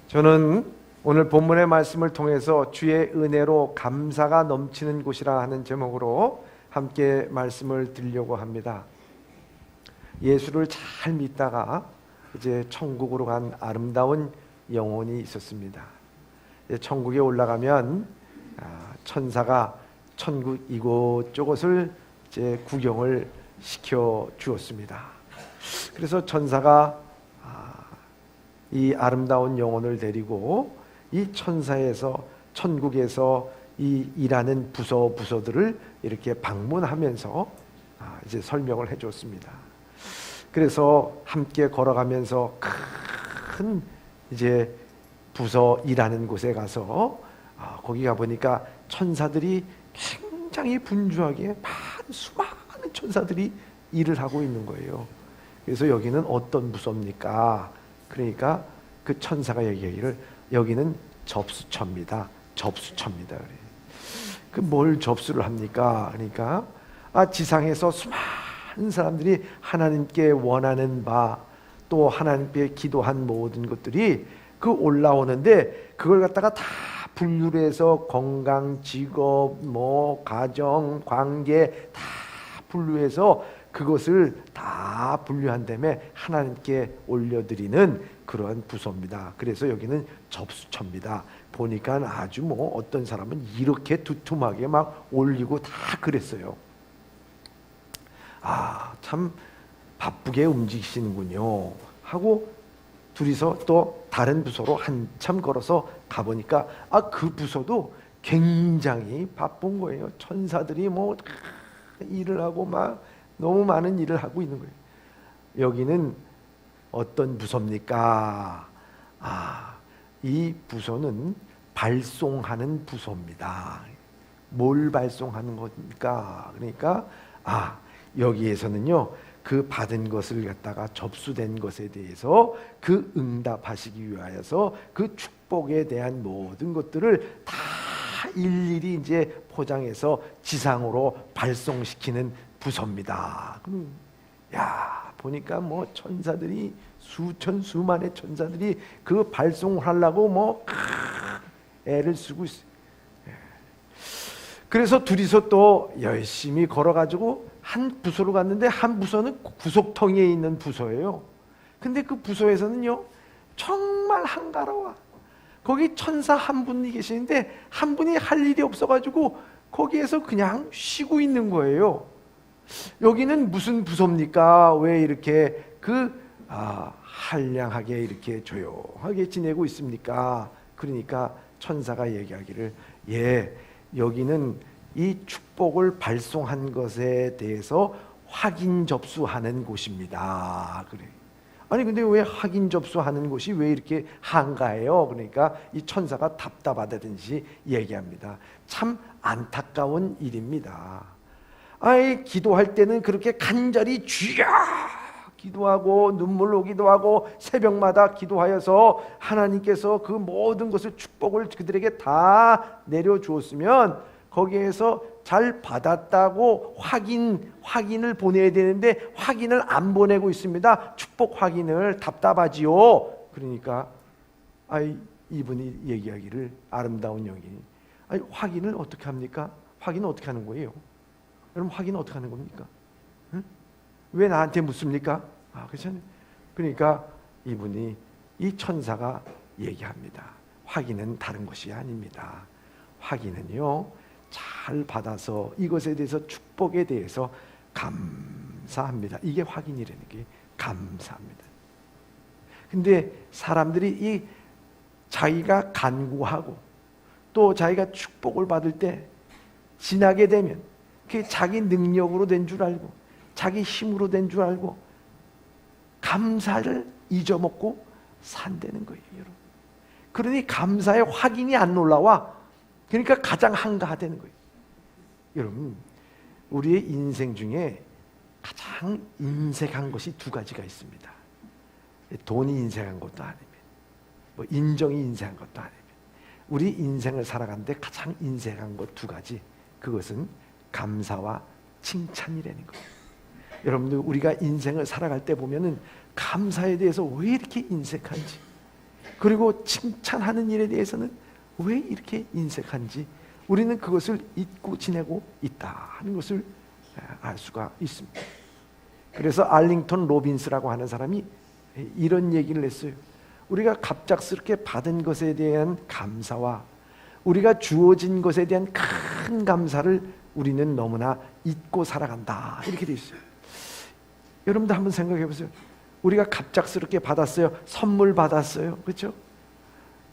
저는 오늘 본문의 말씀을 통해서 주의 은혜로 감사가 넘치는 곳이라 하는 제목으로 함께 말씀을 드리려고 합니다. 예수를 잘 믿다가 이제 천국으로 간 아름다운 영혼이 있었습니다. 천국에 올라가면 천사가 천국 이곳저곳을 이제 구경을 시켜 주었습니다. 그래서 천사가 이 아름다운 영혼을 데리고 이 천국에서 이 일하는 부서들을 이렇게 방문하면서 이제 설명을 해줬습니다. 그래서 함께 걸어가면서 큰 이제 부서 일하는 곳에 가서 거기 가 보니까 천사들이 굉장히 분주하게 수많은 천사들이 일을 하고 있는 거예요. 그래서 여기는 어떤 부서입니까? 그러니까 그 천사가 얘기하기를 여기는 접수처입니다. 접수처입니다. 그 뭘 접수를 합니까? 그러니까 지상에서 수많은 사람들이 하나님께 원하는 바, 또 하나님께 기도한 모든 것들이 그 올라오는데 그걸 갖다가 다 분류를 해서 건강, 직업, 가정, 관계 다 분류해서 그것을 다 분류한 다음에 하나님께 올려드리는 그러한 부서입니다. 그래서 여기는 접수처입니다. 보니까 아주 어떤 사람은 이렇게 두툼하게 막 올리고 다 그랬어요. 참 바쁘게 움직이시는군요 하고 둘이서 또 다른 부서로 한참 걸어서 가보니까 그 부서도 굉장히 바쁜 거예요. 천사들이 일을 하고 막 너무 많은 일을 하고 있는 거예요. 여기는 어떤 부서입니까? 이 부서는 발송하는 부서입니다. 뭘 발송하는 겁니까? 그러니까 여기에서는요, 그 받은 것을 갖다가 접수된 것에 대해서 그 응답하시기 위하여서 그 축복에 대한 모든 것들을 다 일일이 이제 포장해서 지상으로 발송시키는 부서입니다. 보니까 천사들이 수만의 천사들이 그 발송을 하려고 애를 쓰고 있어요. 그래서 둘이서 또 열심히 걸어가지고 한 부서로 갔는데 한 부서는 구석텅이에 있는 부서예요. 근데 그 부서에서는요 정말 한가로워. 거기 천사 한 분이 계시는데 한 분이 할 일이 없어가지고 거기에서 그냥 쉬고 있는 거예요. 여기는 무슨 부서입니까? 왜 이렇게 한량하게 이렇게 조용하게 지내고 있습니까? 그러니까 천사가 얘기하기를 여기는 이 축복을 발송한 것에 대해서 확인 접수하는 곳입니다. 그래. 근데 왜 확인 접수하는 곳이 왜 이렇게 한가해요? 그러니까 이 천사가 답답하다든지 얘기합니다. 참 안타까운 일입니다. 기도할 때는 그렇게 간절히 주여 기도하고 눈물 오기도 하고 새벽마다 기도하여서 하나님께서 그 모든 것을 축복을 그들에게 다 내려주었으면 거기에서 잘 받았다고 확인을 보내야 되는데 확인을 안 보내고 있습니다. 축복 확인을. 답답하지요. 그러니까 이분이 얘기하기를 아름다운 영이 확인을 어떻게 합니까? 확인을 어떻게 하는 거예요? 여러분 확인은 어떻게 하는 겁니까? 응? 왜 나한테 묻습니까? 그렇잖아요. 그러니까 이 천사가 얘기합니다. 확인은 다른 것이 아닙니다. 확인은요 잘 받아서 이것에 대해서 축복에 대해서 감사합니다. 이게 확인이라는 게 감사합니다. 근데 사람들이 자기가 간구하고 또 자기가 축복을 받을 때 지나게 되면 그게 자기 능력으로 된 줄 알고 자기 힘으로 된 줄 알고 감사를 잊어먹고 산다는 거예요, 여러분. 그러니 감사의 확인이 안 올라와. 그러니까 가장 한가하다는 거예요. 여러분, 우리의 인생 중에 가장 인색한 것이 두 가지가 있습니다. 돈이 인색한 것도 아니면 인정이 인색한 것도 아니면 우리 인생을 살아가는데 가장 인색한 것 두 가지. 그것은 감사와 칭찬이라는 거예요. 여러분들 우리가 인생을 살아갈 때 보면은 감사에 대해서 왜 이렇게 인색한지 그리고 칭찬하는 일에 대해서는 왜 이렇게 인색한지 우리는 그것을 잊고 지내고 있다 하는 것을 알 수가 있습니다. 그래서 알링턴 로빈스라고 하는 사람이 이런 얘기를 했어요. 우리가 갑작스럽게 받은 것에 대한 감사와 우리가 주어진 것에 대한 큰 감사를 우리는 너무나 잊고 살아간다 이렇게 돼 있어요. 여러분도 한번 생각해 보세요. 우리가 갑작스럽게 받았어요. 선물 받았어요. 그렇죠?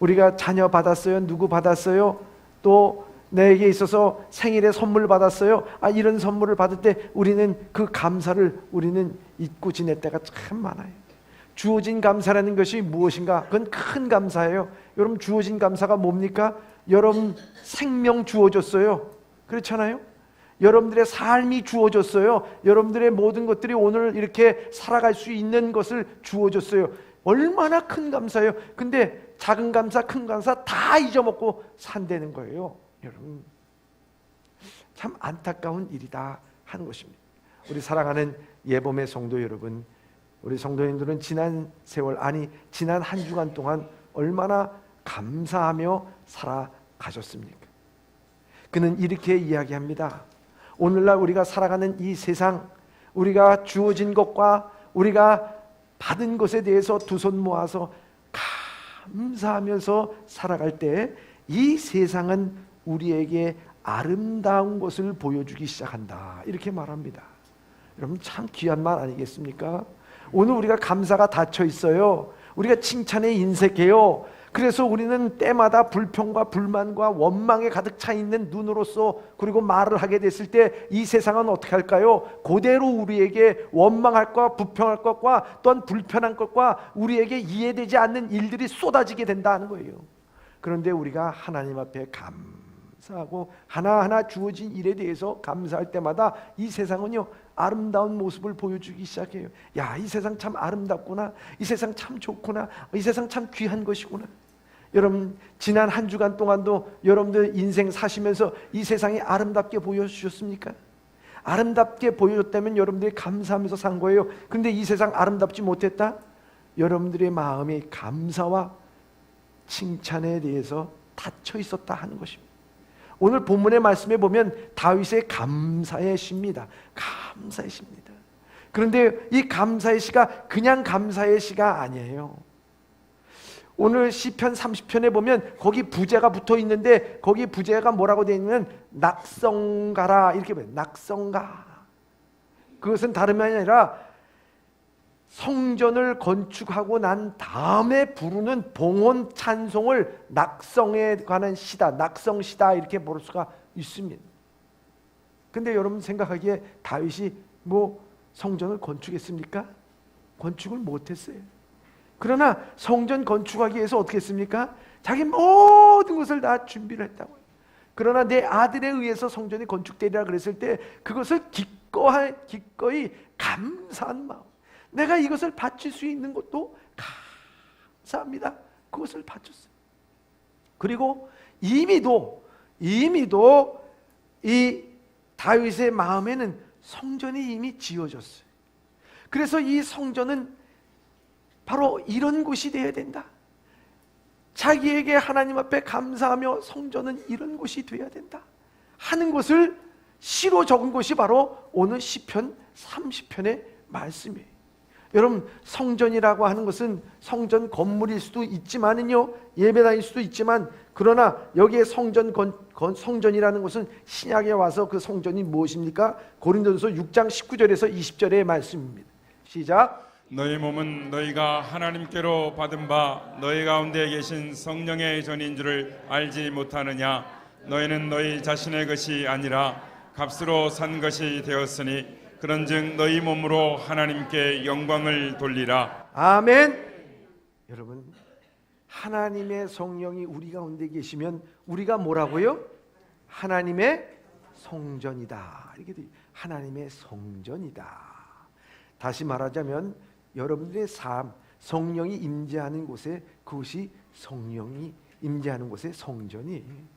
우리가 자녀 받았어요. 누구 받았어요? 또 내게 있어서 생일에 선물 받았어요. 이런 선물을 받을 때 우리는 그 감사를 우리는 잊고 지낼 때가 참 많아요. 주어진 감사라는 것이 무엇인가? 그건 큰 감사예요. 여러분, 주어진 감사가 뭡니까? 여러분 생명 주어졌어요. 그렇잖아요? 여러분들의 삶이 주어졌어요. 여러분들의 모든 것들이 오늘 이렇게 살아갈 수 있는 것을 주어졌어요. 얼마나 큰 감사예요. 근데 작은 감사, 큰 감사 다 잊어먹고 산다는 거예요. 여러분, 참 안타까운 일이다 하는 것입니다. 우리 사랑하는 예범의 성도 여러분, 우리 성도님들은 지난 세월, 지난 한 주간 동안 얼마나 감사하며 살아가셨습니까? 그는 이렇게 이야기합니다. 오늘날 우리가 살아가는 이 세상, 우리가 주어진 것과 우리가 받은 것에 대해서 두 손 모아서 감사하면서 살아갈 때 이 세상은 우리에게 아름다운 것을 보여주기 시작한다 이렇게 말합니다. 여러분, 참 귀한 말 아니겠습니까? 오늘 우리가 감사가 닫혀 있어요. 우리가 칭찬에 인색해요. 그래서 우리는 때마다 불평과 불만과 원망에 가득 차 있는 눈으로서 그리고 말을 하게 됐을 때 이 세상은 어떻게 할까요? 그대로 우리에게 원망할 것과 불평할 것과 또한 불편한 것과 우리에게 이해되지 않는 일들이 쏟아지게 된다는 거예요. 그런데 우리가 하나님 앞에 감사하고 하나하나 주어진 일에 대해서 감사할 때마다 이 세상은요 아름다운 모습을 보여주기 시작해요. 야, 이 세상 참 아름답구나. 이 세상 참 좋구나. 이 세상 참 귀한 것이구나. 여러분, 지난 한 주간 동안도 여러분들 인생 사시면서 이 세상이 아름답게 보여주셨습니까? 아름답게 보여줬다면 여러분들이 감사하면서 산 거예요. 그런데 이 세상 아름답지 못했다? 여러분들의 마음이 감사와 칭찬에 대해서 닫혀 있었다 하는 것입니다. 오늘 본문의 말씀에 보면 다윗의 감사의 시입니다. 감사의 시입니다. 그런데 이 감사의 시가 그냥 감사의 시가 아니에요. 오늘 시편 30편에 보면 거기 부제가 붙어 있는데 거기 부제가 뭐라고 되어 있냐면 낙성가라 이렇게 봐요. 낙성가. 그것은 다름이 아니라 성전을 건축하고 난 다음에 부르는 봉헌 찬송을 낙성에 관한 시다, 낙성시다 이렇게 볼 수가 있습니다. 근데 여러분 생각하기에 다윗이 성전을 건축했습니까? 건축을 못했어요. 그러나 성전 건축하기 위해서 어떻게 했습니까? 자기 모든 것을 다 준비를 했다고요. 그러나 내 아들에 의해서 성전이 건축되리라 그랬을 때 그것을 기꺼이 감사한 마음, 내가 이것을 바칠 수 있는 것도 감사합니다. 그것을 바쳤어요. 그리고 이미도 이 다윗의 마음에는 성전이 이미 지어졌어요. 그래서 이 성전은 바로 이런 곳이 되어야 된다. 자기에게 하나님 앞에 감사하며 성전은 이런 곳이 되어야 된다 하는 것을 시로 적은 것이 바로 오늘 시편 30편의 말씀이에요. 여러분, 성전이라고 하는 것은 성전 건물일 수도 있지만은요, 예배당일 수도 있지만, 그러나 여기에 성전이라는 것은 신약에 와서 그 성전이 무엇입니까? 고린도전서 6장 19절에서 20절의 말씀입니다. 시작. 너희 몸은 너희가 하나님께로 받은 바 너희 가운데 계신 성령의 전인 줄을 알지 못하느냐? 너희는 너희 자신의 것이 아니라 값으로 산 것이 되었으니 그런즉 너희 몸으로 하나님께 영광을 돌리라. 아멘. 여러분, 하나님의 성령이 우리 가운데 계시면 우리가 뭐라고요? 하나님의 성전이다. 이렇게 돼요. 하나님의 성전이다. 다시 말하자면 여러분들의 삶, 성령이 임재하는 곳에 그것이 성령이 임재하는 곳의 성전이에요.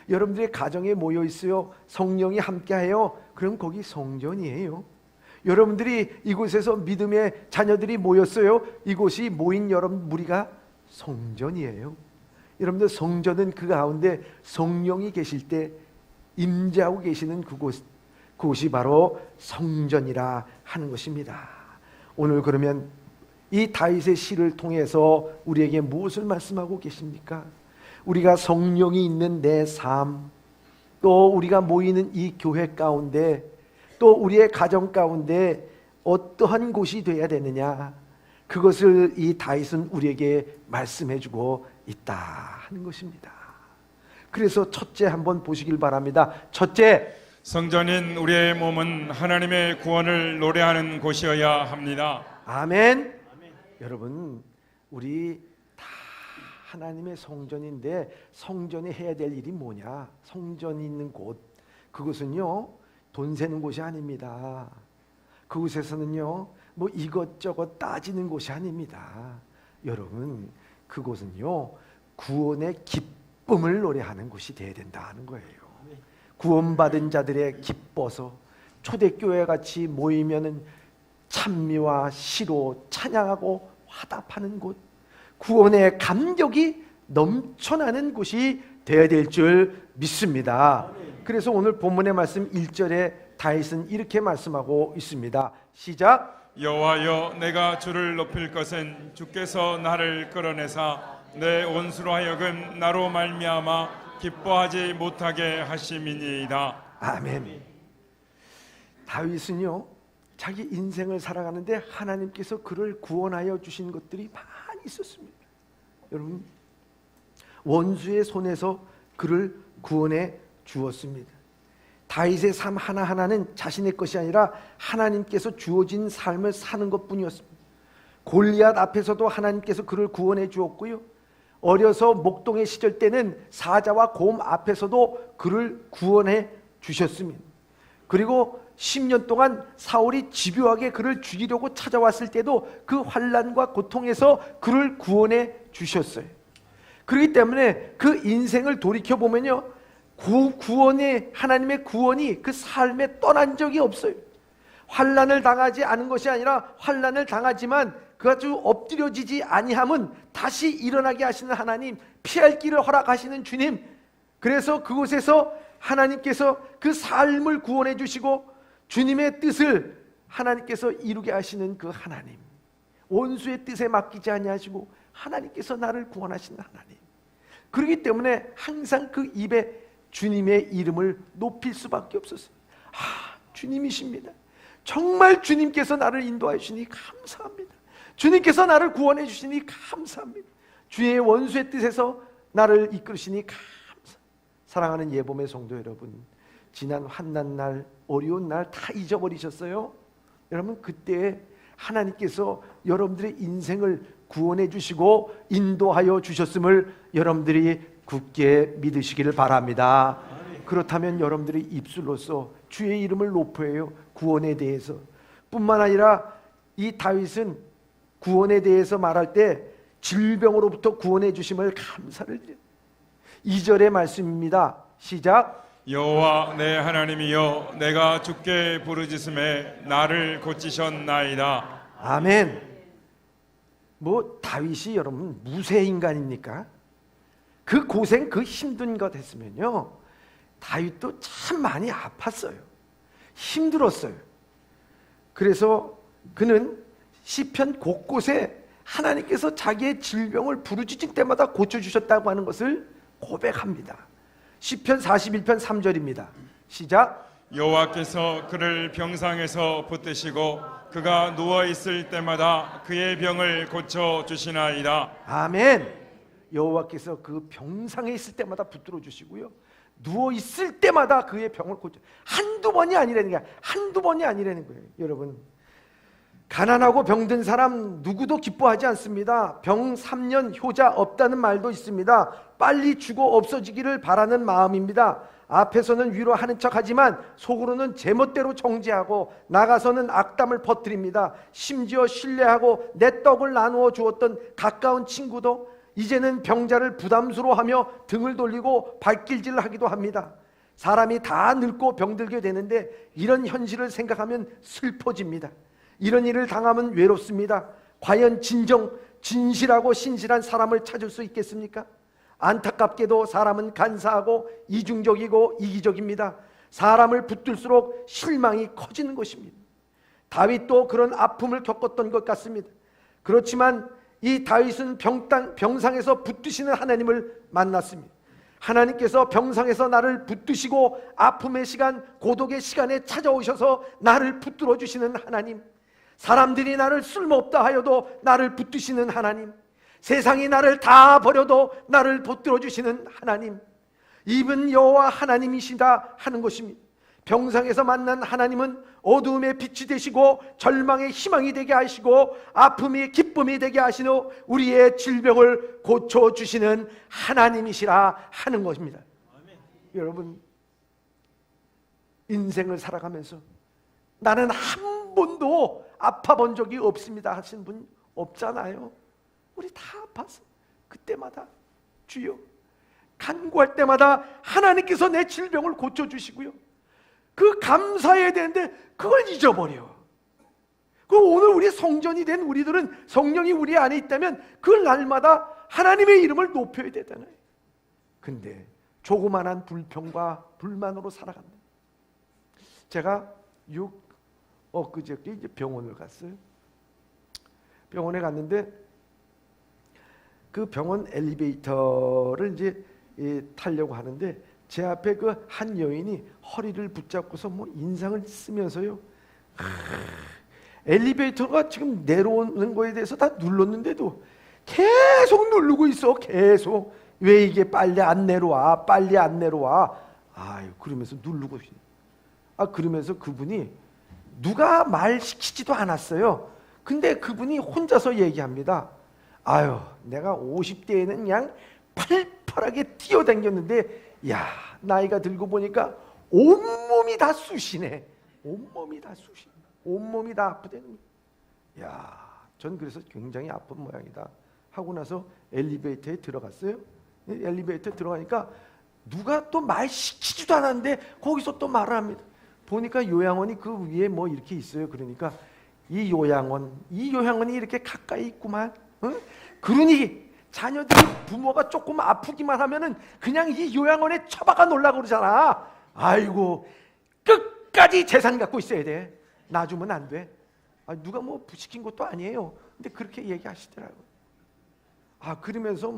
여러분들의 가정에 모여 있어요. 성령이 함께해요. 그럼 거기 성전이에요. 여러분들이 이곳에서 믿음의 자녀들이 모였어요. 이곳이 모인 여러분 무리가 성전이에요. 여러분들, 성전은 그 가운데 성령이 계실 때 임재하고 계시는 그곳이 바로 성전이라 하는 것입니다. 오늘 그러면 이 다윗의 시를 통해서 우리에게 무엇을 말씀하고 계십니까? 우리가 성령이 있는 내 삶, 또 우리가 모이는 이 교회 가운데, 또 우리의 가정 가운데 어떠한 곳이 되어야 되느냐, 그것을 이 다윗은 우리에게 말씀해주고 있다 하는 것입니다. 그래서 첫째 한번 보시길 바랍니다. 첫째, 성전인 우리의 몸은 하나님의 구원을 노래하는 곳이어야 합니다. 아멘. 여러분, 우리 다 하나님의 성전인데 성전이 해야 될 일이 뭐냐? 성전이 있는 곳, 그것은요 돈 세는 곳이 아닙니다. 그곳에서는요 뭐 이것저것 따지는 곳이 아닙니다. 여러분, 그곳은요 구원의 기쁨을 노래하는 곳이 되어야 된다는 거예요. 구원받은 자들의 기뻐서 초대교회 같이 모이면은 찬미와 시로 찬양하고 화답하는 곳, 구원의 감격이 넘쳐나는 곳이 되어야 될 줄 믿습니다. 그래서 오늘 본문의 말씀 1절에 다윗은 이렇게 말씀하고 있습니다. 시작. 여호와여, 내가 주를 높일 것은 주께서 나를 끌어내사 내 원수로 하여금 나로 말미암아 기뻐하지 못하게 하심이니이다. 아멘. 다윗은요 자기 인생을 살아가는데 하나님께서 그를 구원하여 주신 것들이 많이 있었습니다. 여러분, 원수의 손에서 그를 구원해 주었습니다. 다윗의 삶 하나하나는 자신의 것이 아니라 하나님께서 주어진 삶을 사는 것뿐이었습니다. 골리앗 앞에서도 하나님께서 그를 구원해 주었고요, 어려서 목동의 시절 때는 사자와 곰 앞에서도 그를 구원해 주셨습니다. 그리고 10년 동안 사울이 집요하게 그를 죽이려고 찾아왔을 때도 그 환난과 고통에서 그를 구원해 주셨어요. 그렇기 때문에 그 인생을 돌이켜보면요, 구원의, 하나님의 구원이 그 삶에 떠난 적이 없어요. 환난을 당하지 않은 것이 아니라 환난을 당하지만 그아주 엎드려지지 아니함은 다시 일어나게 하시는 하나님, 피할 길을 허락하시는 주님, 그래서 그곳에서 하나님께서 그 삶을 구원해 주시고 주님의 뜻을 하나님께서 이루게 하시는 그 하나님, 원수의 뜻에 맡기지 아니하시고 하나님께서 나를 구원하시는 하나님, 그렇기 때문에 항상 그 입에 주님의 이름을 높일 수밖에 없었어요. 주님이십니다. 정말 주님께서 나를 인도하여 주시니 감사합니다. 주님께서 나를 구원해 주시니 감사합니다. 주의 원수의 뜻에서 나를 이끌으시니 감사합니다. 사랑하는 예봄의 성도 여러분, 지난 환난날, 어려운 날 다 잊어버리셨어요? 여러분, 그때 하나님께서 여러분들의 인생을 구원해 주시고 인도하여 주셨음을 여러분들이 굳게 믿으시기를 바랍니다. 그렇다면 여러분들의 입술로서 주의 이름을 높여요. 구원에 대해서 뿐만 아니라 이 다윗은 구원에 대해서 말할 때 질병으로부터 구원해 주심을 감사를 드려요. 2절의 말씀입니다. 시작. 여호와 내 하나님이여, 내가 주께 부르짖음에 나를 고치셨나이다. 아멘. 뭐 다윗이 여러분 무쇠 인간입니까? 그 고생, 그 힘든 것 했으면요, 다윗도 참 많이 아팠어요. 힘들었어요. 그래서 그는 시편 곳곳에 하나님께서 자기의 질병을 부르짖을 때마다 고쳐주셨다고 하는 것을 고백합니다. 시편 41편 3절입니다. 시작. 여호와께서 그를 병상에서 붙드시고 그가 누워있을 때마다 그의 병을 고쳐주시나이다. 아멘. 여호와께서 그 병상에 있을 때마다 붙들어 주시고요, 누워 있을 때마다 그의 병을 고쳐. 한두 번이 아니라는 거야. 한두 번이 아니라는 거예요. 여러분, 가난하고 병든 사람 누구도 기뻐하지 않습니다. 병 3년 효자 없다는 말도 있습니다. 빨리 죽어 없어지기를 바라는 마음입니다. 앞에서는 위로하는 척하지만 속으로는 제멋대로 정죄하고 나가서는 악담을 퍼뜨립니다. 심지어 신뢰하고 내 떡을 나누어 주었던 가까운 친구도 이제는 병자를 부담스러워하며 등을 돌리고 발길질을 하기도 합니다. 사람이 다 늙고 병들게 되는데 이런 현실을 생각하면 슬퍼집니다. 이런 일을 당하면 외롭습니다. 과연 진정 진실하고 신실한 사람을 찾을 수 있겠습니까? 안타깝게도 사람은 간사하고 이중적이고 이기적입니다. 사람을 붙들수록 실망이 커지는 것입니다. 다윗도 그런 아픔을 겪었던 것 같습니다. 그렇지만 이 다윗은 병상에서 붙드시는 하나님을 만났습니다. 하나님께서 병상에서 나를 붙드시고 아픔의 시간, 고독의 시간에 찾아오셔서 나를 붙들어 주시는 하나님, 사람들이 나를 쓸모없다 하여도 나를 붙드시는 하나님, 세상이 나를 다 버려도 나를 붙들어 주시는 하나님, 이분 여호와 하나님이시다 하는 것입니다. 병상에서 만난 하나님은 어두움의 빛이 되시고 절망의 희망이 되게 하시고 아픔이 기쁨이 되게 하시는 우리의 질병을 고쳐주시는 하나님이시라 하는 것입니다. 아멘. 여러분, 인생을 살아가면서 나는 한 번도 아파 본 적이 없습니다 하신 분 없잖아요. 우리 다 아파서 그때마다 주여 간구할 때마다 하나님께서 내 질병을 고쳐주시고요, 그 감사해야 되는데 그걸 잊어버려. 그 오늘 우리 성전이 된 우리들은 성령이 우리 안에 있다면 그 날마다 하나님의 이름을 높여야 되잖아요. 근데 조그만한 불평과 불만으로 살아간다. 제가 엊그저께 이제 병원을 갔어요. 병원에 갔는데 그 병원 엘리베이터를 이제 타려고 하는데 제 앞에 그 한 여인이 허리를 붙잡고서 뭐 인상을 쓰면서요, 엘리베이터가 지금 내려오는 거에 대해서 다 눌렀는데도 계속 누르고 있어. 계속. 왜 이게 빨리 안 내려와, 빨리 안 내려와. 아유, 그러면서 누르고. 그러면서 그분이 누가 말 시키지도 않았어요. 근데 그분이 혼자서 얘기합니다. 아유, 내가 50대에는 그냥 팔팔하게 뛰어다녔는데 야, 나이가 들고 보니까 온몸이 다 쑤시네. 온몸이 다 쑤시네. 온몸이 다 아프다는. 야, 전 그래서 굉장히 아픈 모양이다 하고 나서 엘리베이터에 들어갔어요. 엘리베이터에 들어가니까 누가 또 말 시키지도 않았는데 거기서 또 말을 합니다. 보니까 요양원이 그 위에 뭐 이렇게 있어요. 그러니까 이 요양원이 이렇게 가까이 있구만. 그러니 자녀들이 부모가 조금 아프기만 하면은 그냥 이 요양원에 처박아 놓으려고 그러잖아. 아이고, 끝까지 재산 갖고 있어야 돼. 놔주면 안 돼. 누가 뭐 시킨 것도 아니에요. 근데 그렇게 얘기하시더라고요. 그러면서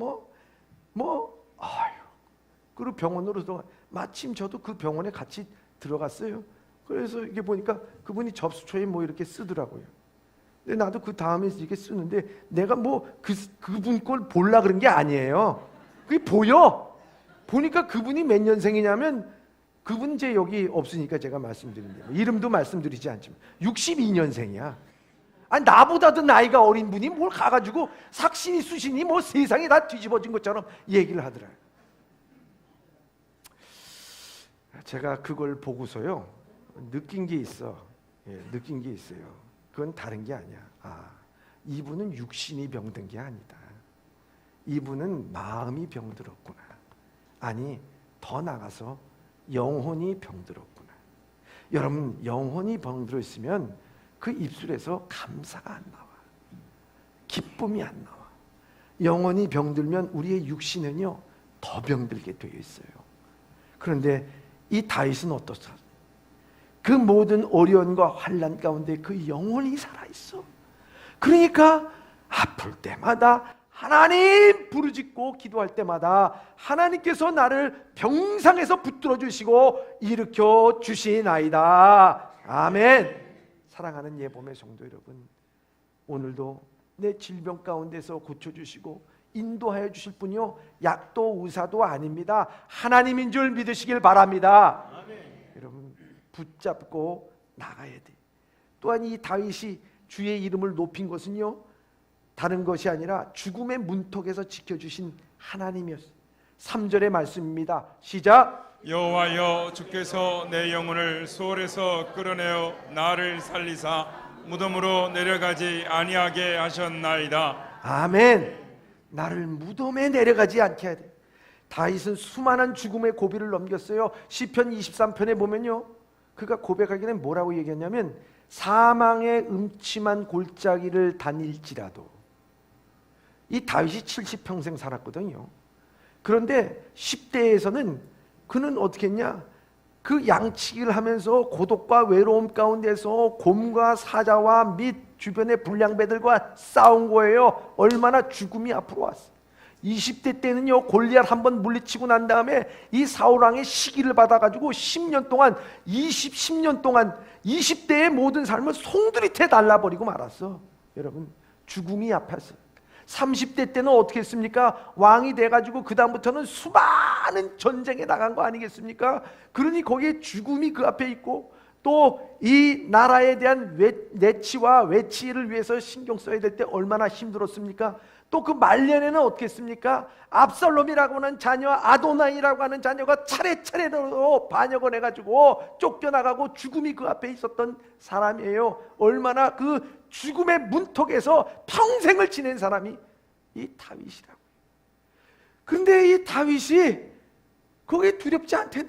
그리고 병원으로 들어가. 마침 저도 그 병원에 같이 들어갔어요. 그래서 이게 보니까 그분이 접수초에 뭐 이렇게 쓰더라고요. 근데 나도 그 다음에 이렇게 쓰는데 내가 뭐 그분 걸 보려 그런 게 아니에요. 그게 보여. 보니까 그분이 몇 년생이냐면, 그분 이제 여기 없으니까 제가 말씀드린대요. 이름도 말씀드리지 않지만 62년생이야. 나보다도 나이가 어린 분이 뭘 가가지고 삭신이 수신이 뭐 세상이 다 뒤집어진 것처럼 얘기를 하더라고요. 제가 그걸 보고서요 느낀 게 있어. 느낀 게 있어요. 그건 다른 게 아니야. 이분은 육신이 병든 게 아니다. 이분은 마음이 병들었구나. 아니, 더 나가서 영혼이 병들었구나. 여러분, 영혼이 병들었으면 그 입술에서 감사가 안 나와. 기쁨이 안 나와. 영혼이 병들면 우리의 육신은요 더 병들게 되어 있어요. 그런데 이 다윗은 어떻다? 그 모든 어려움과 환난 가운데 그 영혼이 살아있어. 그러니까 아플 때마다 하나님 부르짖고 기도할 때마다 하나님께서 나를 병상에서 붙들어 주시고 일으켜 주시나이다. 아멘. 사랑하는 예봄의 성도 여러분, 오늘도 내 질병 가운데서 고쳐주시고 인도하여 주실 분이요 약도 의사도 아닙니다. 하나님인 줄 믿으시길 바랍니다. 아멘. 여러분, 붙잡고 나가야 돼. 또한 이 다윗이 주의 이름을 높인 것은요 다른 것이 아니라 죽음의 문턱에서 지켜주신 하나님이었어요. 3절의 말씀입니다. 시작. 여호와여, 주께서 내 영혼을 수월에서 끌어내어 나를 살리사 무덤으로 내려가지 아니하게 하셨나이다. 아멘. 나를 무덤에 내려가지 않게 해야 돼. 다윗은 수많은 죽음의 고비를 넘겼어요. 시편 23편에 보면요 그가 고백하기는 뭐라고 얘기했냐면, 사망의 음침한 골짜기를 다닐지라도 이 다윗이 70평생 살았거든요. 그런데 10대에서는 그는 어떻게 했냐? 그 양치기를 하면서 고독과 외로움 가운데서 곰과 사자와 및 주변의 불량배들과 싸운 거예요. 얼마나 죽음이 앞으로 왔어요. 20대 때는요, 골리앗 한번 물리치고 난 다음에 이 사울왕의 시기를 받아가지고 10년 동안 10년 동안 20대의 모든 삶을 송두리째 달라버리고 말았어. 여러분, 죽음이 아팠어. 30대 때는 어떻게 했습니까? 왕이 돼가지고 그 다음부터는 수많은 전쟁에 나간 거 아니겠습니까? 그러니 거기에 죽음이 그 앞에 있고, 또 이 나라에 대한 내치와 외치를 위해서 신경 써야 될 때 얼마나 힘들었습니까? 또 그 말년에는 어떻게 했습니까? 압살롬이라고 하는 자녀, 아도나이라고 하는 자녀가 차례차례로 반역을 해가지고 쫓겨나가고 죽음이 그 앞에 있었던 사람이에요. 얼마나 그 죽음의 문턱에서 평생을 지낸 사람이 이 다윗이라고. 근데 이 다윗이 거기에 두렵지 않대.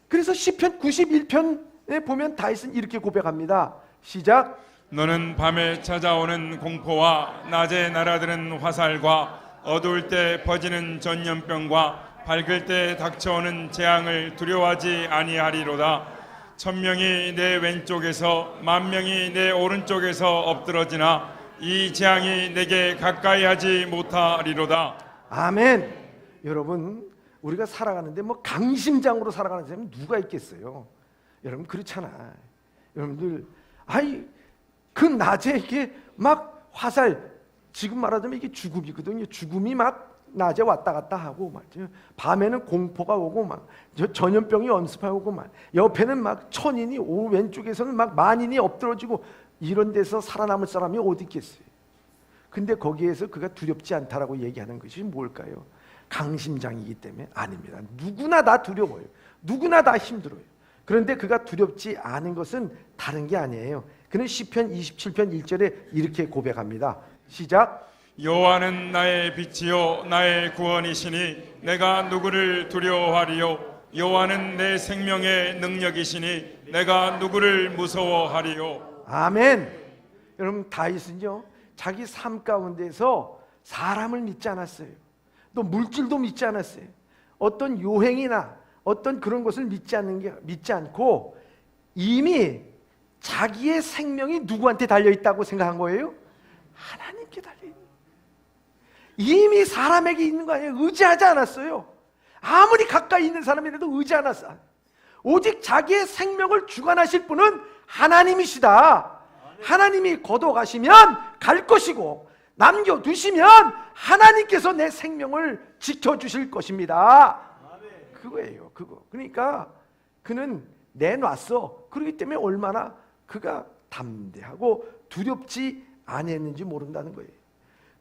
그래서 시편 91편에 보면 다윗은 이렇게 고백합니다. 시작. 너는 밤에 찾아오는 공포와 낮에 날아드는 화살과 어두울 때 퍼지는 전염병과 밝을 때 닥쳐오는 재앙을 두려워하지 아니하리로다. 1000명이 내 왼쪽에서 10,000명이 내 오른쪽에서 엎드러지나 이 재앙이 내게 가까이 하지 못하리로다. 아멘. 여러분, 우리가 살아가는데 뭐 강심장으로 살아가는 사람이 누가 있겠어요? 여러분, 그렇잖아. 여러분들, 그 낮에 이게 막 화살, 지금 말하자면 이게 죽음이거든요. 죽음이 막 낮에 왔다 갔다 하고, 막 밤에는 공포가 오고, 막 전염병이 연습하고, 막 옆에는 막 천인이, 왼쪽에서는 막 만인이 엎드러지고, 이런 데서 살아남을 사람이 어디 있겠어요? 근데 거기에서 그가 두렵지 않다라고 얘기하는 것이 뭘까요? 강심장이기 때문에? 아닙니다. 누구나 다 두려워요. 누구나 다 힘들어요. 그런데 그가 두렵지 않은 것은 다른 게 아니에요. 그는 시편 27편 1절에 이렇게 고백합니다. 시작. 여호와는 나의 빛이요 나의 구원이시니 내가 누구를 두려워하리요. 여호와는 내 생명의 능력이시니 내가 누구를 무서워하리요. 아멘. 여러분, 다윗은요 자기 삶 가운데서 사람을 믿지 않았어요. 또 물질도 믿지 않았어요. 어떤 요행이나 어떤 그런 것을 믿지 않고 이미 자기의 생명이 누구한테 달려 있다고 생각한 거예요? 하나님께 달려 있는. 이미 사람에게 있는 거 아니에요. 의지하지 않았어요. 아무리 가까이 있는 사람이라도 의지 않았어. 오직 자기의 생명을 주관하실 분은 하나님이시다. 하나님이 걷어가시면 갈 것이고 남겨두시면 하나님께서 내 생명을 지켜주실 것입니다. 그거예요. 그거. 그러니까 그는 내놨어. 그렇기 때문에 얼마나 그가 담대하고 두렵지 않았는지 모른다는 거예요.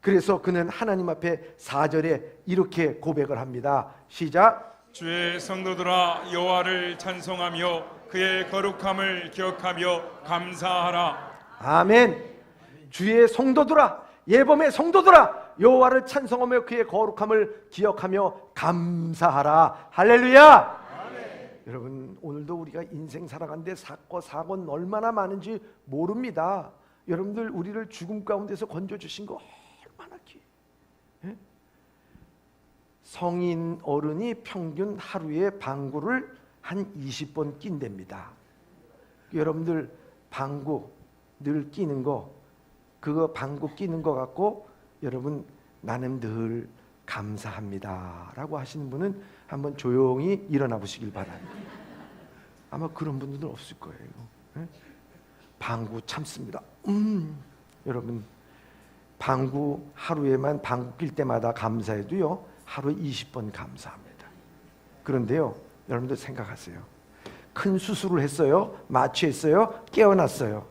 그래서 그는 하나님 앞에 4절에 이렇게 고백을 합니다. 시작. 주의 성도들아 여호와를 찬송하며 그의 거룩함을 기억하며 감사하라. 아멘. 주의 성도들아, 예범의 성도들아, 여호와를 찬송하며 그의 거룩함을 기억하며 감사하라. 할렐루야. 아멘. 여러분, 오늘도 우리가 인생 살아가는데 사건 얼마나 많은지 모릅니다. 여러분들, 우리를 죽음 가운데서 건져주신 거 얼마나 귀해. 예? 성인 어른이 평균 하루에 방구를 한 20번 낀답니다. 여러분들 방구 늘 끼는 거, 그거 방구 끼는 거 갖고 여러분 나는 늘 감사합니다 라고 하시는 분은 한번 조용히 일어나 보시길 바랍니다. 아마 그런 분들은 없을 거예요. 예? 방구 참습니다. 여러분, 방구 하루에만 방구 낄 때마다 감사해도요 하루에 20번 감사합니다. 그런데요, 여러분들 생각하세요. 큰 수술을 했어요. 마취했어요. 깨어났어요.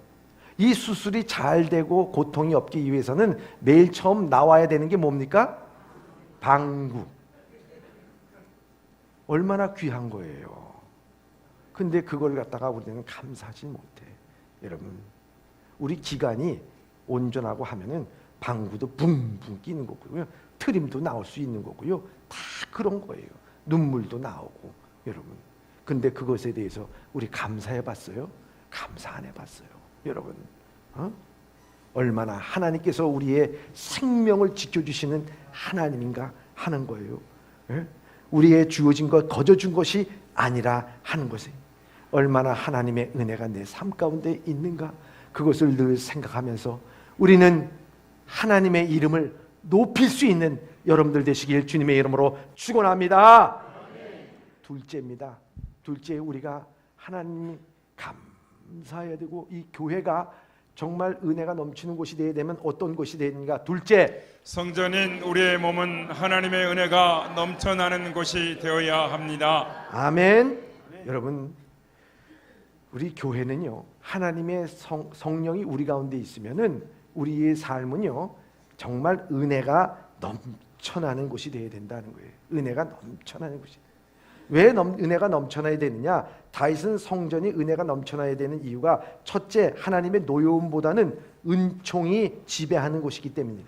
이 수술이 잘 되고 고통이 없기 위해서는 매일 처음 나와야 되는 게 뭡니까? 방구. 얼마나 귀한 거예요. 근데 그걸 갖다가 우리는 감사하지 못해. 여러분, 우리 기관이 온전하고 하면은 방구도 붕붕 끼는 거고요. 트림도 나올 수 있는 거고요. 다 그런 거예요. 눈물도 나오고. 여러분, 근데 그것에 대해서 우리 감사해 봤어요? 감사 안 해봤어요. 여러분, 얼마나 하나님께서 우리의 생명을 지켜주시는 하나님인가 하는 거예요. 예? 우리의 주어진 것, 거저준 것이 아니라 하는 것이 얼마나 하나님의 은혜가 내 삶 가운데 있는가, 그것을 늘 생각하면서 우리는 하나님의 이름을 높일 수 있는 여러분들 되시길 주님의 이름으로 축원합니다. 둘째입니다. 둘째, 우리가 하나님 감사해야 되고 이 교회가 정말 은혜가 넘치는 곳이 되어야 되면 어떤 곳이 되는가? 둘째, 성전인 우리의 몸은 하나님의 은혜가 넘쳐나는 곳이 되어야 합니다. 아멘. 여러분, 우리 교회는요, 하나님의 성령이 우리 가운데 있으면은 우리의 삶은요 정말 은혜가 넘쳐나는 곳이 되어야 된다는 거예요. 은혜가 넘쳐나는 곳이. 왜 은혜가 넘쳐나야 되느냐? 다윗은 성전이 은혜가 넘쳐나야 되는 이유가 첫째, 하나님의 노여움보다는 은총이 지배하는 곳이기 때문이에요.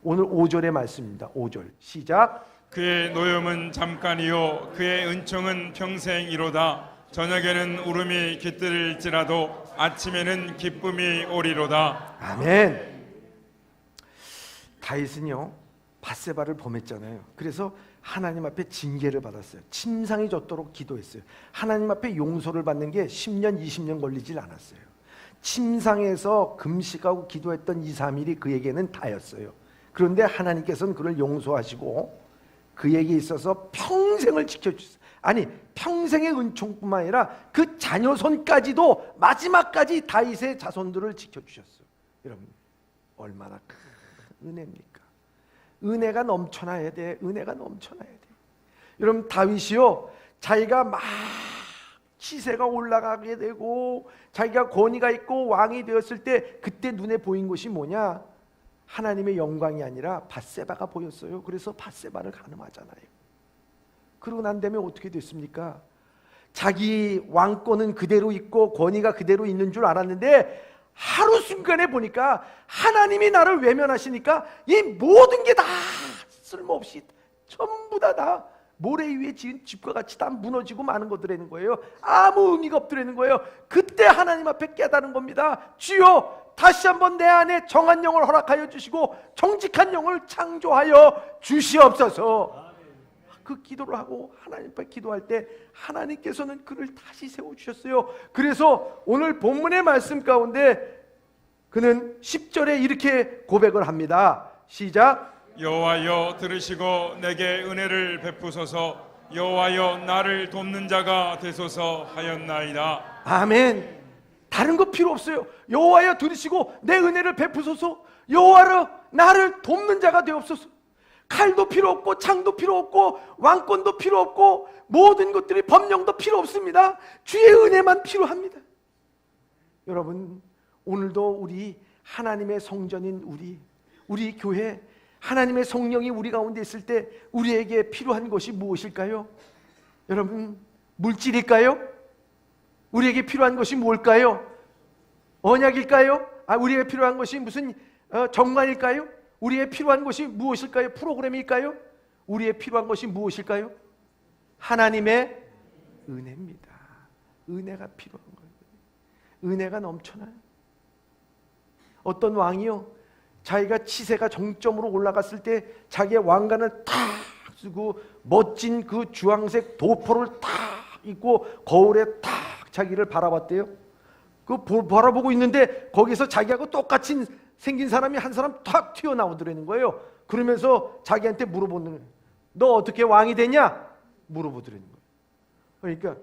오늘 5절의 말씀입니다. 5절 시작. 그의 노염은 잠깐이요 그의 은총은 평생이로다. 저녁에는 울음이 깃들일지라도 아침에는 기쁨이 오리로다. 아멘. 다윗은요 밧세바를 범했잖아요. 그래서 하나님 앞에 징계를 받았어요. 침상이 젖도록 기도했어요. 하나님 앞에 용서를 받는 게 10년 20년 걸리질 않았어요. 침상에서 금식하고 기도했던 2, 3일이 그에게는 다였어요. 그런데 하나님께서는 그를 용서하시고 그에게 있어서 평생을 지켜주셨어요. 아니, 평생의 은총뿐만 아니라 그 자녀 손까지도 마지막까지 다윗의 자손들을 지켜주셨어요. 여러분, 얼마나 큰 은혜입니까? 은혜가 넘쳐나야 돼. 은혜가 넘쳐나야 돼. 여러분, 다윗이요 자기가 막 치세가 올라가게 되고 자기가 권위가 있고 왕이 되었을 때 그때 눈에 보인 것이 뭐냐? 하나님의 영광이 아니라 밧세바가 보였어요. 그래서 밧세바를 간음하잖아요. 그러고 난 다음에 어떻게 됐습니까? 자기 왕권은 그대로 있고 권위가 그대로 있는 줄 알았는데 하루 순간에 보니까 하나님이 나를 외면하시니까 이 모든 게 다 쓸모없이 전부 다 모래 위에 지은 집과 같이 다 무너지고 마는 것들이라는 거예요. 아무 의미가 없더라는 거예요. 그때 하나님 앞에 깨달은 겁니다. 주여, 다시 한번 내 안에 정한 영을 허락하여 주시고 정직한 영을 창조하여 주시옵소서. 그 기도를 하고 하나님 앞에 기도할 때 하나님께서는 그를 다시 세워주셨어요. 그래서 오늘 본문의 말씀 가운데 그는 10절에 이렇게 고백을 합니다. 시작. 여호와여 들으시고 내게 은혜를 베푸소서. 여호와여 나를 돕는 자가 되소서 하였나이다. 아멘. 다른 거 필요 없어요. 여호와여 들으시고 내 은혜를 베푸소서. 여호와여 나를 돕는 자가 되옵소서. 칼도 필요 없고 창도 필요 없고 왕권도 필요 없고 모든 것들이 법령도 필요 없습니다. 주의 은혜만 필요합니다. 여러분, 오늘도 우리 하나님의 성전인 우리 교회 하나님의 성령이 우리 가운데 있을 때 우리에게 필요한 것이 무엇일까요? 여러분, 물질일까요? 우리에게 필요한 것이 뭘까요? 언약일까요? 우리에게 필요한 것이 무슨 정관일까요? 우리의 필요한 것이 무엇일까요? 프로그램일까요? 우리의 필요한 것이 무엇일까요? 하나님의 은혜입니다. 은혜가 필요한 거예요. 은혜가 넘쳐나요. 어떤 왕이요 자기가 치세가 정점으로 올라갔을 때 자기의 왕관을 탁 쓰고 멋진 그 주황색 도포를 탁 입고 거울에 탁 자기를 바라봤대요. 그 바라보고 있는데 거기서 자기하고 똑같이 생긴 사람이 한 사람 탁 튀어나오더라는 거예요. 그러면서 자기한테 물어보는 거예요. 너 어떻게 왕이 되냐? 물어보더라는 거예요. 그러니까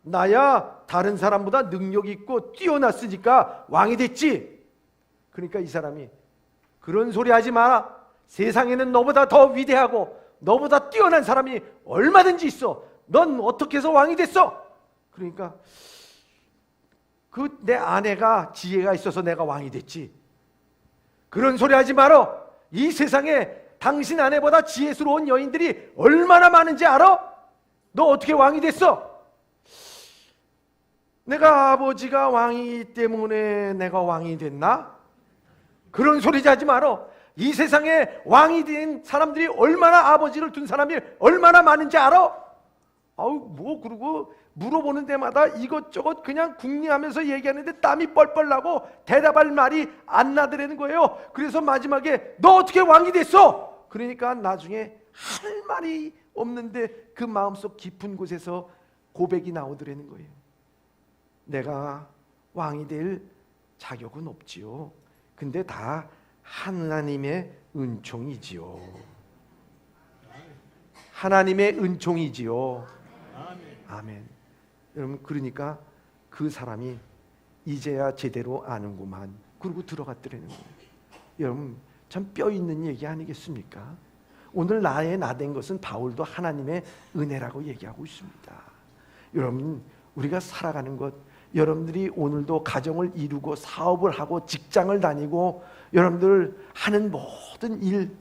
나야 다른 사람보다 능력이 있고 뛰어났으니까 왕이 됐지. 그러니까 이 사람이 그런 소리 하지 마라. 세상에는 너보다 더 위대하고 너보다 뛰어난 사람이 얼마든지 있어. 넌 어떻게 해서 왕이 됐어? 그러니까 그 내 아내가 지혜가 있어서 내가 왕이 됐지. 그런 소리 하지 말어. 이 세상에 당신 아내보다 지혜스러운 여인들이 얼마나 많은지 알아? 너 어떻게 왕이 됐어? 내가 아버지가 왕이기 때문에 내가 왕이 됐나? 그런 소리 하지 말어. 이 세상에 왕이 된 사람들이 얼마나 아버지를 둔 사람이 얼마나 많은지 알아? 그러고 물어보는 데마다 이것저것 그냥 궁리하면서 얘기하는데 땀이 뻘뻘 나고 대답할 말이 안 나더라는 거예요. 그래서 마지막에 너 어떻게 왕이 됐어? 그러니까 나중에 할 말이 없는데 그 마음속 깊은 곳에서 고백이 나오더라는 거예요. 내가 왕이 될 자격은 없지요. 근데 다 하나님의 은총이지요. 하나님의 은총이지요. 아멘. 여러분, 그러니까 그 사람이 이제야 제대로 아는구만. 그러고 들어갔더라는 거예요. 여러분, 참 뼈 있는 얘기 아니겠습니까? 오늘 나의 나된 것은 바울도 하나님의 은혜라고 얘기하고 있습니다. 여러분, 우리가 살아가는 것, 여러분들이 오늘도 가정을 이루고 사업을 하고 직장을 다니고 여러분들 하는 모든 일,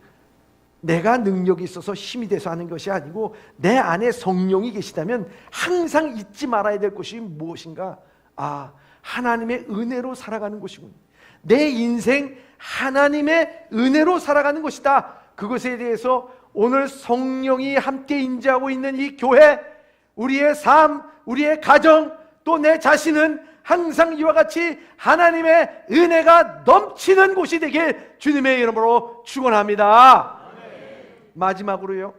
내가 능력이 있어서 힘이 돼서 하는 것이 아니고 내 안에 성령이 계시다면 항상 잊지 말아야 될 것이 무엇인가? 하나님의 은혜로 살아가는 것이군. 내 인생 하나님의 은혜로 살아가는 것이다. 그것에 대해서 오늘 성령이 함께 임재하고 있는 이 교회, 우리의 삶, 우리의 가정, 또 내 자신은 항상 이와 같이 하나님의 은혜가 넘치는 곳이 되길 주님의 이름으로 축원합니다. 마지막으로요,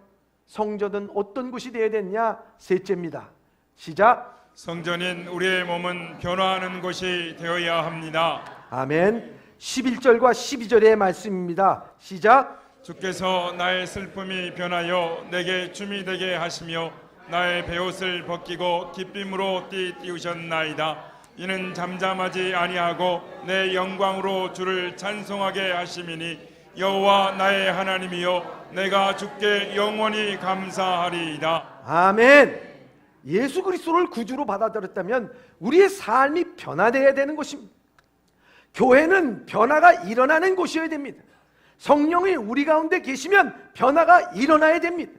성전은 어떤 곳이 되어야 되느냐? 셋째입니다. 시작. 성전인 우리의 몸은 변화하는 곳이 되어야 합니다. 아멘. 11절과 12절의 말씀입니다. 시작. 주께서 나의 슬픔이 변하여 내게 춤이 되게 하시며 나의 베옷을 벗기고 기쁨으로 띠우셨나이다. 이는 잠잠하지 아니하고 내 영광으로 주를 찬송하게 하심이니 여호와 나의 하나님이여 내가 주께 영원히 감사하리이다. 아멘. 예수 그리스도를 구주로 받아들였다면 우리의 삶이 변화되어야 되는 것입니다. 교회는 변화가 일어나는 곳이어야 됩니다. 성령이 우리 가운데 계시면 변화가 일어나야 됩니다.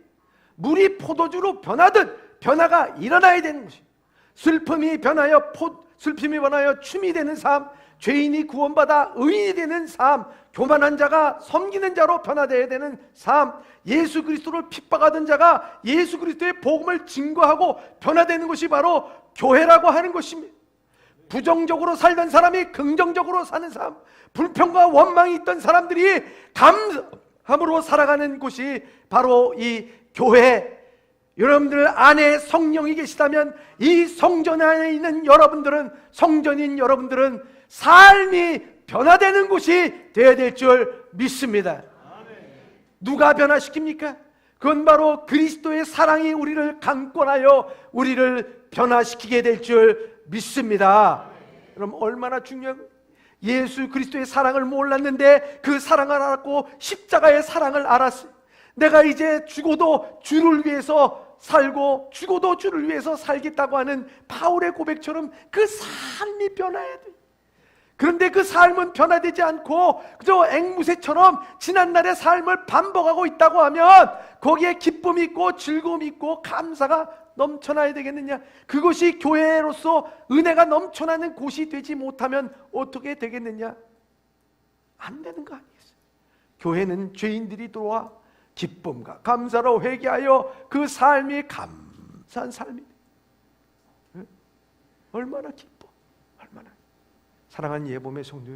물이 포도주로 변하듯 변화가 일어나야 되는 것입니다. 슬픔이 변하여 춤이 되는 삶, 죄인이 구원받아 의인이 되는 삶, 교만한 자가 섬기는 자로 변화되어야 되는 삶, 예수 그리스도를 핍박하던 자가 예수 그리스도의 복음을 증거하고 변화되는 것이 바로 교회라고 하는 것입니다. 부정적으로 살던 사람이 긍정적으로 사는 삶, 불평과 원망이 있던 사람들이 감사함으로 살아가는 곳이 바로 이 교회. 여러분들 안에 성령이 계시다면 이 성전 안에 있는 여러분들은, 성전인 여러분들은 삶이 변화되는 곳이 되어야 될 줄 믿습니다. 누가 변화시킵니까? 그건 바로 그리스도의 사랑이 우리를 강권하여 우리를 변화시키게 될 줄 믿습니다. 그럼 얼마나 중요한, 예수 그리스도의 사랑을 몰랐는데 그 사랑을 알았고 십자가의 사랑을 알았어요. 내가 이제 죽어도 주를 위해서 살고 죽어도 주를 위해서 살겠다고 하는 바울의 고백처럼 그 삶이 변화해야 돼. 그런데 그 삶은 변화되지 않고 그저 앵무새처럼 지난날의 삶을 반복하고 있다고 하면 거기에 기쁨이 있고 즐거움이 있고 감사가 넘쳐나야 되겠느냐? 그것이 교회로서 은혜가 넘쳐나는 곳이 되지 못하면 어떻게 되겠느냐? 안 되는 거 아니겠어요? 교회는 죄인들이 들어와 기쁨과 감사로 회개하여 그 삶이 감사한 삶이, 얼마나 기뻐, 얼마나. 사랑하는 예봄의 성도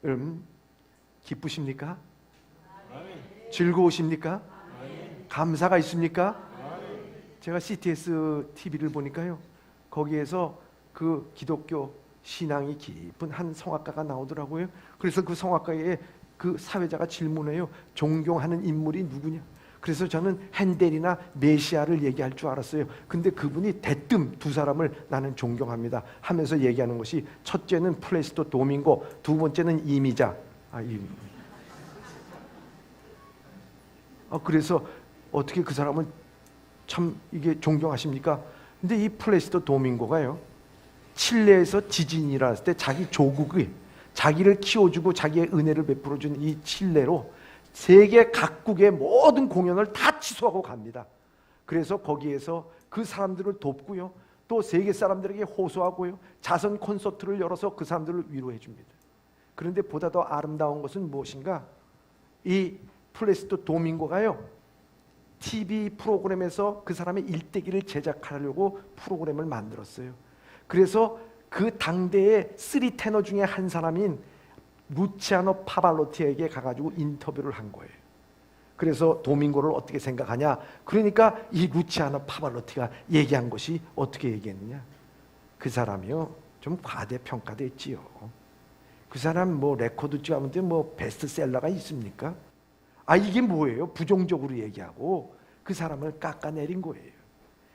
여러분, 기쁘십니까? 즐거우십니까? 감사가 있습니까? 제가 CTS TV를 보니까요, 거기에서 그 기독교 신앙이 깊은 한 성악가가 나오더라고요. 그래서 그 성악가의 그 사회자가 질문해요. 존경하는 인물이 누구냐? 그래서 저는 핸델이나 메시아를 얘기할 줄 알았어요. 근데 그분이 대뜸 두 사람을 나는 존경합니다 하면서 얘기하는 것이, 첫째는 플레이스토 도밍고, 두 번째는 이미자. 그래서 어떻게 그 사람은 참 이게 존경하십니까? 근데 이 플레이스토 도밍고가요, 칠레에서 지진이 일어났을 때 자기 조국이 자기를 키워주고 자기의 은혜를 베풀어준 이 칠레로 세계 각국의 모든 공연을 다 취소하고 갑니다. 그래서 거기에서 그 사람들을 돕고요, 또 세계 사람들에게 호소하고요, 자선 콘서트를 열어서 그 사람들을 위로해 줍니다. 그런데 보다 더 아름다운 것은 무엇인가? 이 플레이스토 도밍고가요, TV 프로그램에서 그 사람의 일대기를 제작하려고 프로그램을 만들었어요. 그래서 그 당대의 3 테너 중에 한 사람인 루치아노 파발로티에게 가가지고 인터뷰를 한 거예요. 그래서 도밍고를 어떻게 생각하냐? 그러니까 이 루치아노 파발로티가 얘기한 것이 어떻게 얘기했느냐? 그 사람이요, 좀 과대평가됐지요. 그 사람 뭐 레코드 찍었는데 뭐 베스트셀러가 있습니까? 아, 이게 뭐예요? 부정적으로 얘기하고 그 사람을 깎아내린 거예요.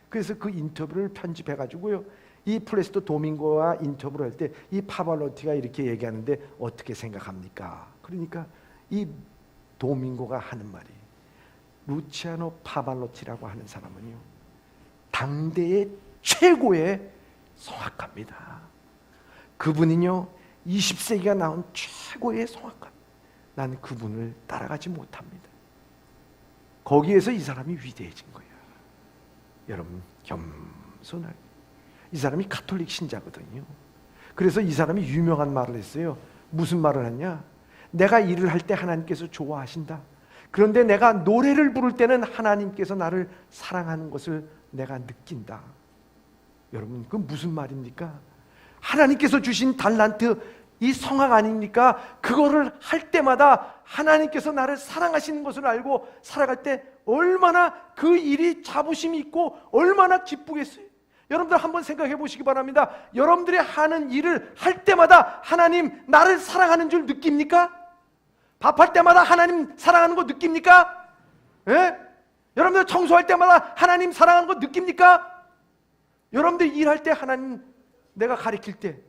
그래서 그 인터뷰를 편집해가지고요, 이 플레시도 도밍고와 인터뷰를 할 때 이 파발로티가 이렇게 얘기하는데 어떻게 생각합니까? 그러니까 이 도밍고가 하는 말이, 루치아노 파발로티라고 하는 사람은요, 당대의 최고의 성악가입니다. 그분은요, 20세기가 나온 최고의 성악가. 난 그분을 따라가지 못합니다. 거기에서 이 사람이 위대해진 거예요. 여러분, 겸손하게. 이 사람이 가톨릭 신자거든요. 그래서 이 사람이 유명한 말을 했어요. 무슨 말을 하냐? 내가 일을 할 때 하나님께서 좋아하신다. 그런데 내가 노래를 부를 때는 하나님께서 나를 사랑하는 것을 내가 느낀다. 여러분, 그 무슨 말입니까? 하나님께서 주신 달란트, 이 성악 아닙니까? 그거를 할 때마다 하나님께서 나를 사랑하시는 것을 알고 살아갈 때 얼마나 그 일이 자부심이 있고 얼마나 기쁘겠어요. 여러분들 한번 생각해 보시기 바랍니다. 여러분들이 하는 일을 할 때마다 하나님 나를 사랑하는 줄 느낍니까? 밥할 때마다 하나님 사랑하는 거 느낍니까? 예? 여러분들 청소할 때마다 하나님 사랑하는 거 느낍니까? 여러분들 일할 때 하나님 내가 가르칠 때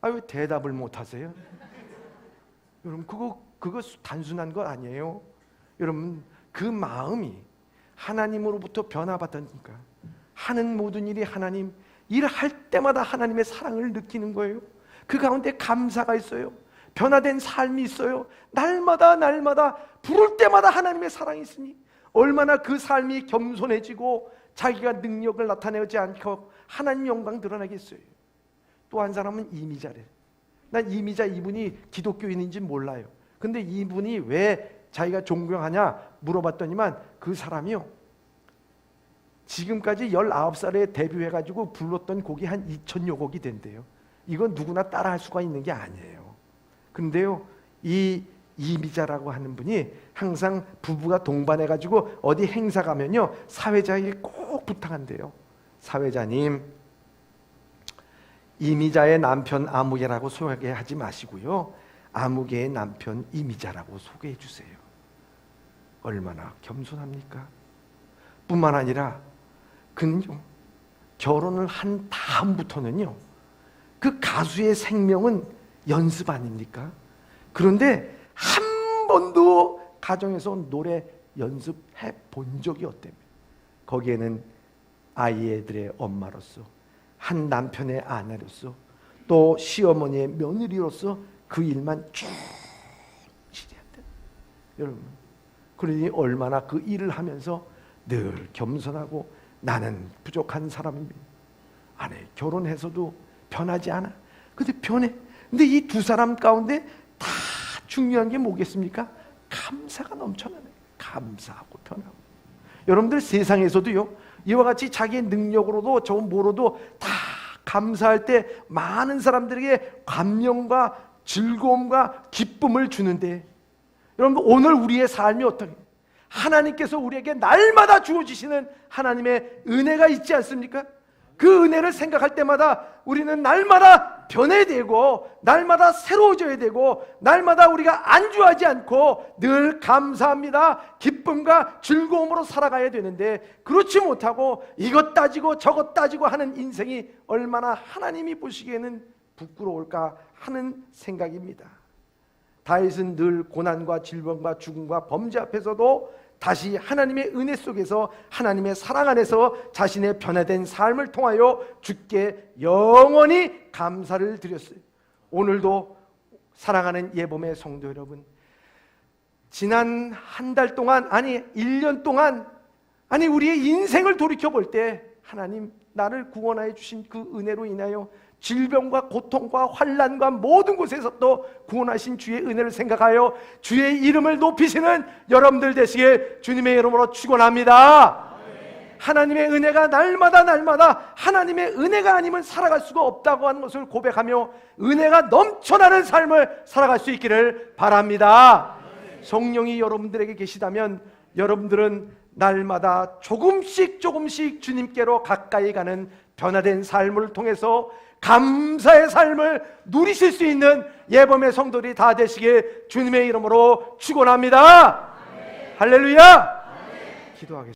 왜 대답을 못 하세요? 여러분, 그거 단순한 거 아니에요. 여러분, 그 마음이 하나님으로부터 변화받으니까 하는 모든 일이 하나님, 일할 때마다 하나님의 사랑을 느끼는 거예요. 그 가운데 감사가 있어요. 변화된 삶이 있어요. 날마다 부를 때마다 하나님의 사랑이 있으니 얼마나 그 삶이 겸손해지고 자기가 능력을 나타내지 않고 하나님 영광 드러나겠어요. 또 한 사람은 이미자래. 난 이미자 이분이 기독교인인지 몰라요. 근데 이분이 왜 자기가 존경하냐 물어봤더니만 그 사람이요, 지금까지 19살에 데뷔해가지고 불렀던 곡이 한 2000여 곡이 된대요. 이건 누구나 따라할 수가 있는 게 아니에요. 근데요, 이 이미자라고 하는 분이 항상 부부가 동반해가지고 어디 행사 가면요, 사회자에게 꼭 부탁한대요. 사회자님, 이미자의 남편 아무개라고 소개하지 마시고요, 아무개의 남편 이미자라고 소개해 주세요. 얼마나 겸손합니까? 뿐만 아니라 그는요, 결혼을 한 다음부터는요, 그 가수의 생명은 연습 아닙니까? 그런데 한 번도 가정에서 노래 연습해 본 적이 없다며. 거기에는 아이들의 엄마로서, 한 남편의 아내로서, 또 시어머니의 며느리로서 그 일만 충실히 한다. 여러분, 그러니 얼마나 그 일을 하면서 늘 겸손하고 나는 부족한 사람입니다. 아내 결혼해서도 변하지 않아. 근데 변해. 근데 이 두 사람 가운데 다 중요한 게 뭐겠습니까? 감사가 넘쳐나네. 감사하고 변하고. 여러분들 세상에서도요, 이와 같이 자기의 능력으로도 저 뭐로도 다 감사할 때 많은 사람들에게 감명과 즐거움과 기쁨을 주는데, 여러분 오늘 우리의 삶이 어떻게, 하나님께서 우리에게 날마다 주어주시는 하나님의 은혜가 있지 않습니까? 그 은혜를 생각할 때마다 우리는 날마다 변해야 되고 날마다 새로워져야 되고 날마다 우리가 안주하지 않고 늘 감사합니다, 기쁨과 즐거움으로 살아가야 되는데, 그렇지 못하고 이것 따지고 저것 따지고 하는 인생이 얼마나 하나님이 보시기에는 부끄러울까 하는 생각입니다. 다윗은 늘 고난과 질병과 죽음과 범죄 앞에서도 다시 하나님의 은혜 속에서 하나님의 사랑 안에서 자신의 변화된 삶을 통하여 주께 영원히 감사를 드렸어요. 오늘도 사랑하는 예범의 성도 여러분, 지난 한 달 동안, 아니 1년 동안, 아니 우리의 인생을 돌이켜볼 때 하나님 나를 구원하여 주신 그 은혜로 인하여 질병과 고통과 환난과 모든 곳에서 또 구원하신 주의 은혜를 생각하여 주의 이름을 높이시는 여러분들 되시길 주님의 이름으로 축원합니다. 하나님의 은혜가 날마다 하나님의 은혜가 아니면 살아갈 수가 없다고 하는 것을 고백하며 은혜가 넘쳐나는 삶을 살아갈 수 있기를 바랍니다. 성령이 여러분들에게 계시다면 여러분들은 날마다 조금씩 주님께로 가까이 가는 변화된 삶을 통해서 감사의 삶을 누리실 수 있는 예범의 성도들이 다 되시길 주님의 이름으로 축원합니다. 할렐루야. 기도하겠습니다.